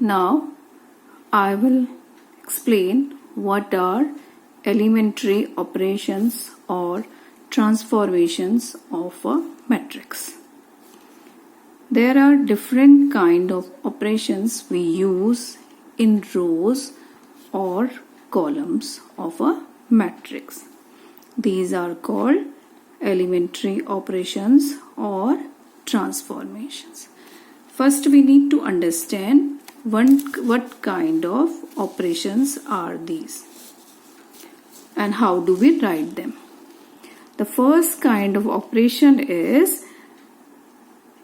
Now I will explain what are elementary operations or transformations of a matrix. There are different kind of operations we use in rows or columns of a matrix. These are called elementary operations or transformations. First, we need to understand what kind of operations are these and how do we write them. The first kind of operation is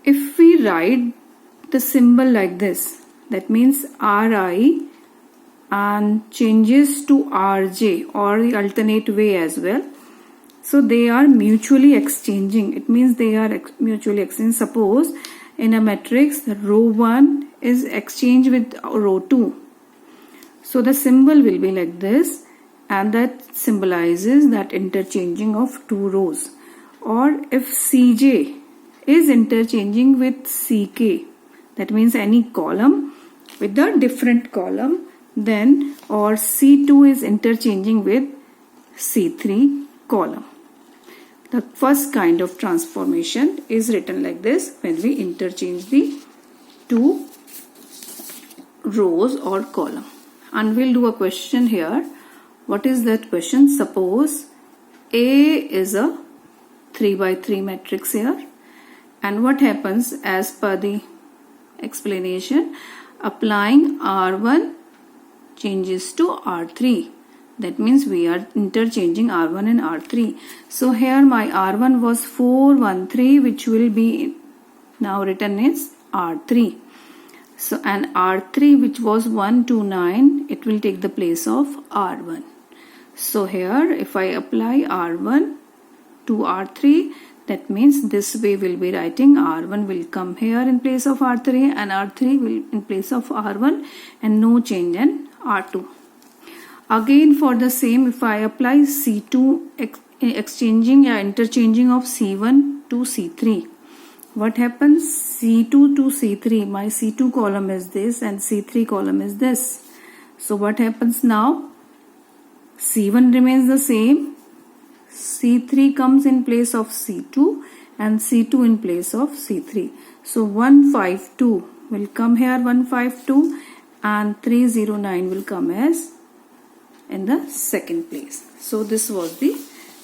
if we write the symbol like this, that means Ri and changes to Rj or the alternate way as well. So they are mutually exchanging. It means they are mutually exchanging. Suppose in a matrix, row 1 is exchanged with row 2. So the symbol will be like this, and that symbolizes that interchanging of two rows. Or if Cj is interchanging with Ck, that means any column with a different column, then or C2 is interchanging with C3 column. The first kind of transformation is written like this when we interchange the two rows or column. And we'll do a question here. What is that question? Suppose A is a 3 by 3 matrix here. And what happens as per the explanation? Applying R1 changes to R3. That means we are interchanging R1 and R3. So here my R1 was 413, which will be now written as R3. So and R3, which was 129, it will take the place of R1. So here if I apply R1 to R3, that means this way we'll be writing R1 will come here in place of R3 and R3 will in place of R1 and no change in R2. Again for the same, if I apply C2 interchanging of C1 to C3, what happens? C2 to C3, my C2 column is this and C3 column is this. So what happens now? C1 remains the same, C3 comes in place of C2 and C2 in place of C3. So 152 will come here, 152, and 309 will come as in the second place. So this was the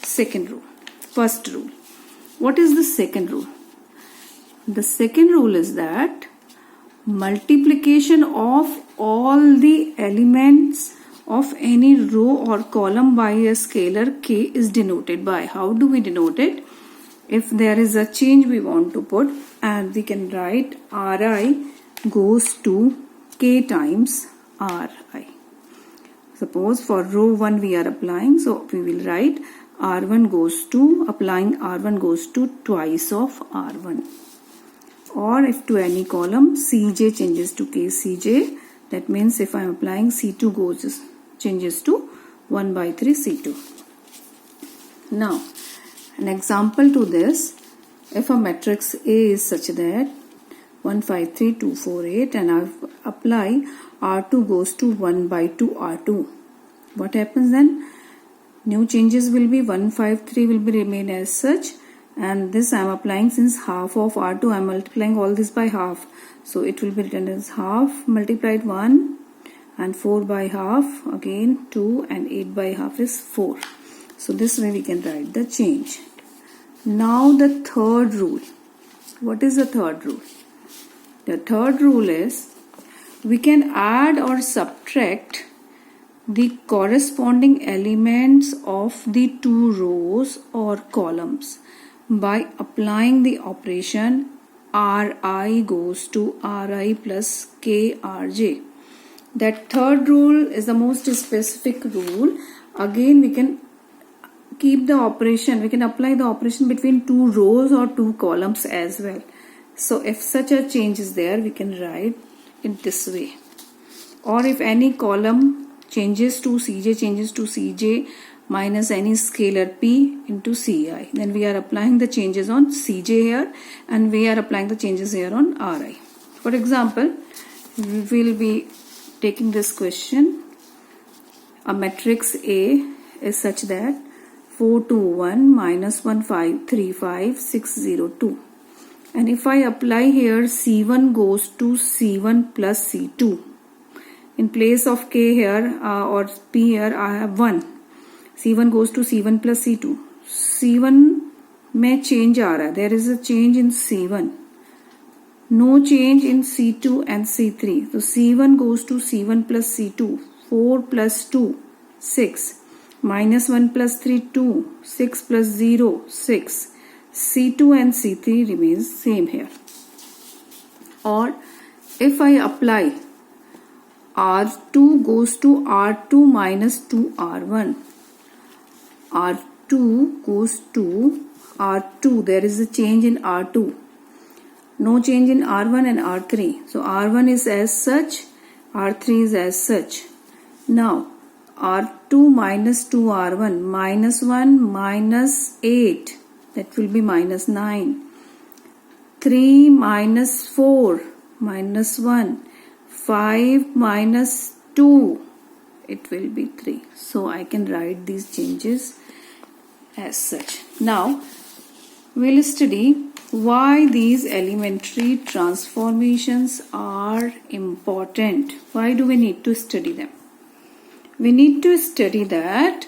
second rule. First rule. What is the second rule? The second rule is that multiplication of all the elements of any row or column by a scalar k is denoted by. How do we denote it? If there is a change we want to put, and we can write Ri goes to k times Ri. Suppose for row 1 we are applying, so we will write R1 goes to, applying R1 goes to twice of R1. Or if to any column Cj changes to KCj, that means if I am applying C2 changes to 1 by 3 C2. Now an example to this, if a matrix A is such that 1 5 3 2 4 8 and I apply R2 goes to 1 by 2 R2, what happens then? New changes will be 1 5 3 will be remain as such, and this I am applying since half of R2, I am multiplying all this by half, so it will be written as half multiplied 1 and 4 by half again 2 and 8 by half is 4. So this way we can write the change. Now the third rule. What is the third rule? The third rule is we can add or subtract the corresponding elements of the two rows or columns by applying the operation Ri goes to Ri plus Krj. That third rule is the most specific rule. Again we can keep the operation, we can apply the operation between two rows or two columns as well. So if such a change is there, we can write it this way. Or if any column changes to Cj minus any scalar p into Ci, then we are applying the changes on Cj here and we are applying the changes here on Ri. For example, we will be taking this question. A matrix A is such that 4 2 1 minus 1 5 3 5 6 0 2, and if I apply here C1 goes to C1 plus C2. In place of K here or P here I have 1. C1 goes to C1 plus C2. C1 में change आ रहा है. There is a change in C1. No change in C2 and C3. So C1 goes to C1 plus C2. 4 plus 2, 6. Minus 1 plus 3, 2. 6 plus 0, 6. C2 and C3 remains same here. Or if I apply R2 goes to R2 minus 2R1. R2 goes to R2. There is a change in R2. No change in R1 and R3. So R1 is as such, R3 is as such. Now R2 minus 2R1, minus 1 minus 8, that will be minus 9. 3 minus 4, minus 1. 5 minus 2, it will be 3. So I can write these changes as such. Now we'll study why these elementary transformations are important. Why do we need to study them? We need to study that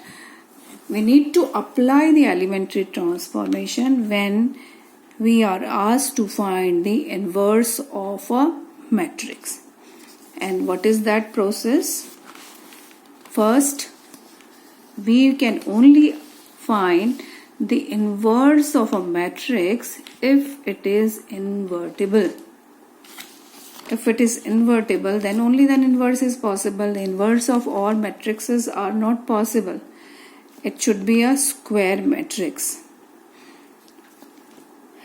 we need to apply the elementary transformation when we are asked to find the inverse of a matrix. And what is that process? First, we can only find the inverse of a matrix if it is invertible. If it is invertible, then only then inverse is possible. The inverse of all matrices are not possible. It should be a square matrix.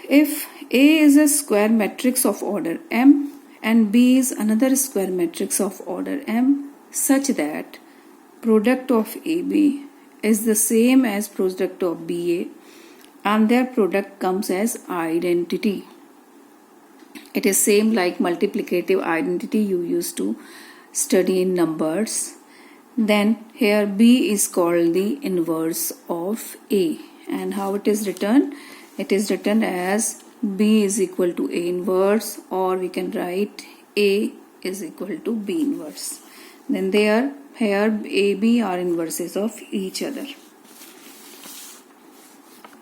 If A is a square matrix of order M and B is another square matrix of order M, such that product of AB is the same as product of BA and their product comes as identity. It is same like multiplicative identity you used to study in numbers. Then here B is called the inverse of A. And how it is written? It is written as B is equal to A inverse, or we can write A is equal to B inverse. Then here AB are inverses of each other.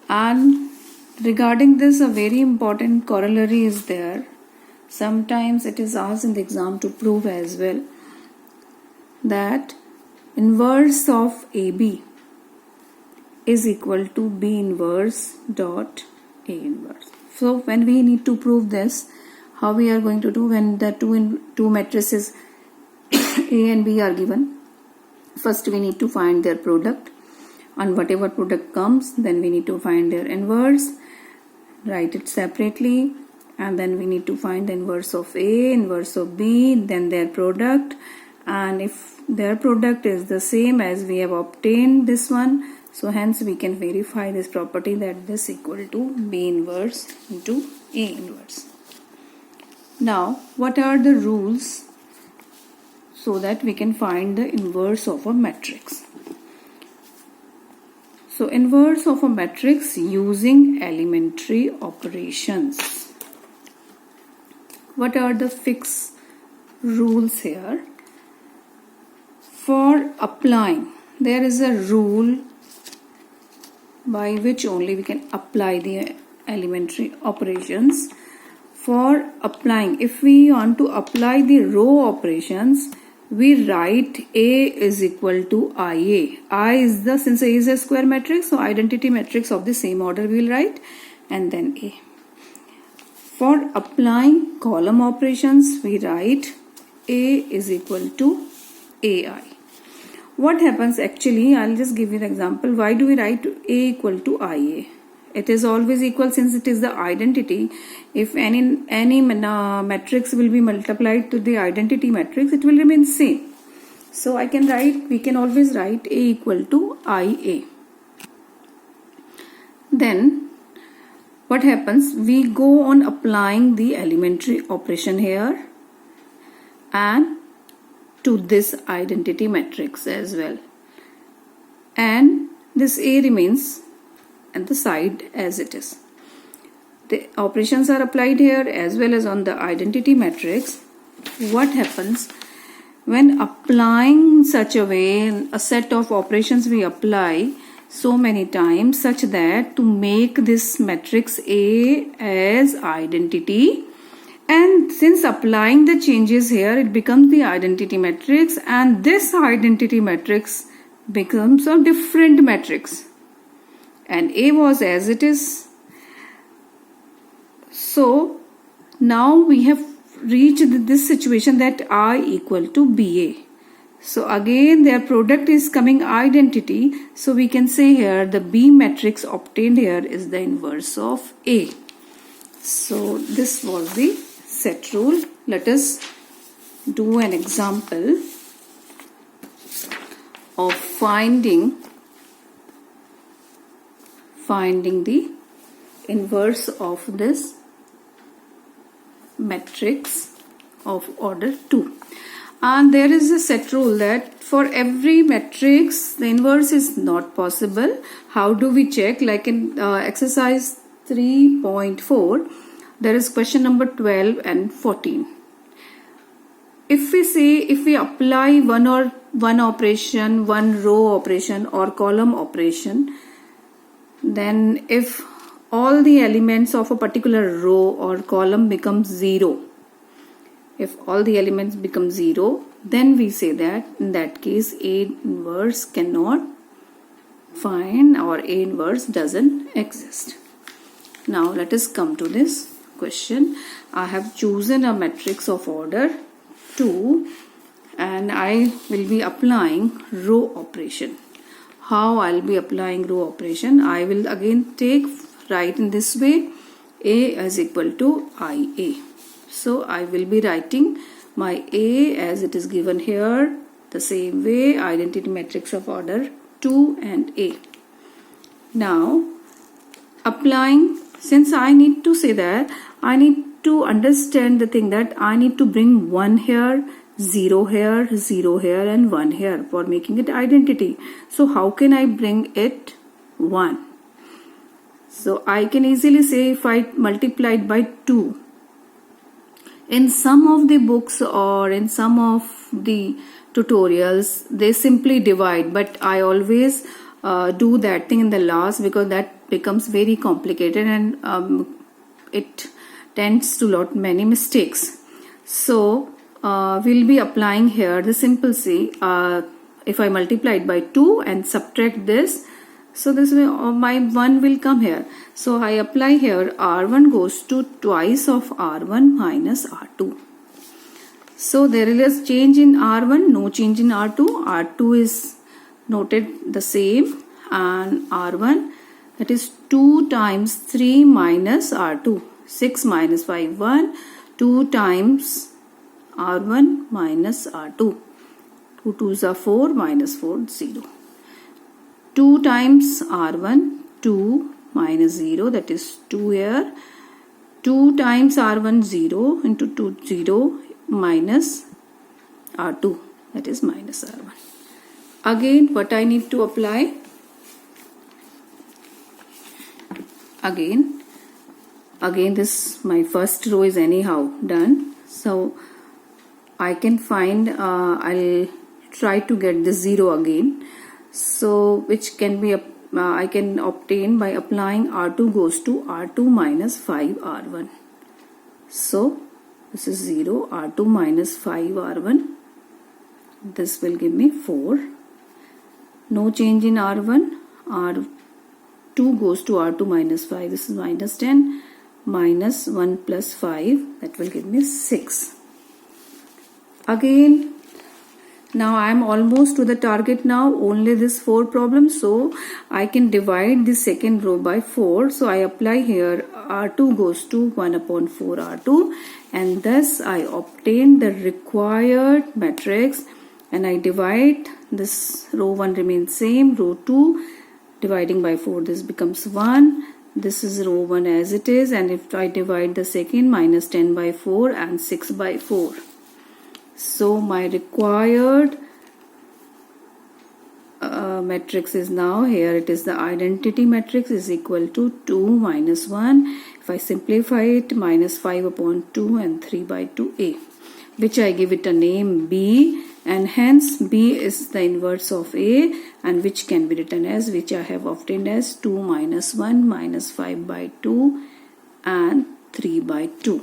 And regarding this, a very important corollary is there. Sometimes it is asked in the exam to prove as well that inverse of AB is equal to B inverse dot A inverse. So when we need to prove this, how we are going to do when the two matrices A and B are given? First we need to find their product, and whatever product comes, then we need to find their inverse, write it separately, and then we need to find the inverse of A, inverse of B, then their product, and if their product is the same as we have obtained this one, so hence we can verify this property that this equal to B inverse into A inverse. Now what are the rules so that we can find the inverse of a matrix? So inverse of a matrix using elementary operations. What are the fixed rules here? For applying, there is a rule by which only we can apply the elementary operations. For applying, if we want to apply the row operations, we write A is equal to IA. I is the, since A is a square matrix, so identity matrix of the same order we will write, and then A. For applying column operations, we write A is equal to AI. What happens actually, I'll just give you an example. Why do we write A equal to IA? It is always equal since it is the identity. If any matrix will be multiplied to the identity matrix, it will remain same. So I can write, we can always write A equal to IA. Then what happens? We go on applying the elementary operation here, and to this identity matrix as well, and this A remains at the side as it is. The operations are applied here as well as on the identity matrix. What happens when applying such a way, a set of operations we apply so many times such that to make this matrix A as identity, and since applying the changes here it becomes the identity matrix, and this identity matrix becomes a different matrix, and A was as it is. So now we have reached this situation that I equal to BA. So again their product is coming identity, so we can say here the B matrix obtained here is the inverse of A. So this was the set rule. Let us do an example of finding the inverse of this matrix of order 2. And there is a set rule that for every matrix the inverse is not possible. How do we check? Like in exercise 3.4, there is question number 12 and 14. If we apply one operation, one row operation or column operation, then if all the elements of a particular row or column become 0, if all the elements become 0, then we say that in that case A inverse cannot find, or A inverse doesn't exist. Now let us come to this question. I have chosen a matrix of order 2 and I will be applying row operation. How I'll be applying row operation? I will again write in this way, A is equal to IA. So I will be writing my A as it is given here the same way, identity matrix of order 2 and A. Now applying, since I need to say that I need to understand the thing that I need to bring 1 here, 0 here, 0 here and 1 here for making it identity. So how can I bring it 1? So I can easily say if I multiply it by 2. In some of the books or in some of the tutorials they simply divide, but I always do that thing in the last because that becomes very complicated and it tends to lot many mistakes. So we'll be applying here the simple C. If I multiply it by 2 and subtract this, so this way my 1 will come here. So I apply here R1 goes to twice of R1 minus R2. So there is change in R1, no change in R2. R2 is noted the same, and R1, that is 2 times 3 minus R2. 6 minus 5, 1. 2 times R1 minus R2. 2 2s are 4, minus 4, 0. 2 times R1, 2 minus 0, that is 2 here. 2 times R1, 0 into 2, 0 minus R2, that is minus R1. Again, what I need to apply? Again this my first row is anyhow done. So I can find, I'll try to get the 0 again. So which can be I can obtain by applying R2 goes to R2 minus 5 R1. So this is 0, R2 minus 5 R1. This will give me 4. No change in R1. R2 goes to R2 minus 5. This is minus 10. Minus 1 plus 5. That will give me 6. Again, now I am almost to the target now, only this 4 problems, so I can divide the second row by 4. So I apply here R2 goes to 1 upon 4 R2, and thus I obtain the required matrix, and I divide this row 1 remains same, row 2 dividing by 4, this becomes 1. This is row 1 as it is, and if I divide the second, minus 10 by 4 and 6 by 4. So my required matrix is now here. It is the identity matrix is equal to 2 minus 1. If I simplify it, minus 5 upon 2 and 3 by 2a, which I give it a name B, and hence B is the inverse of A, and which can be written as, which I have obtained as 2 minus 1 minus 5 by 2 and 3 by 2.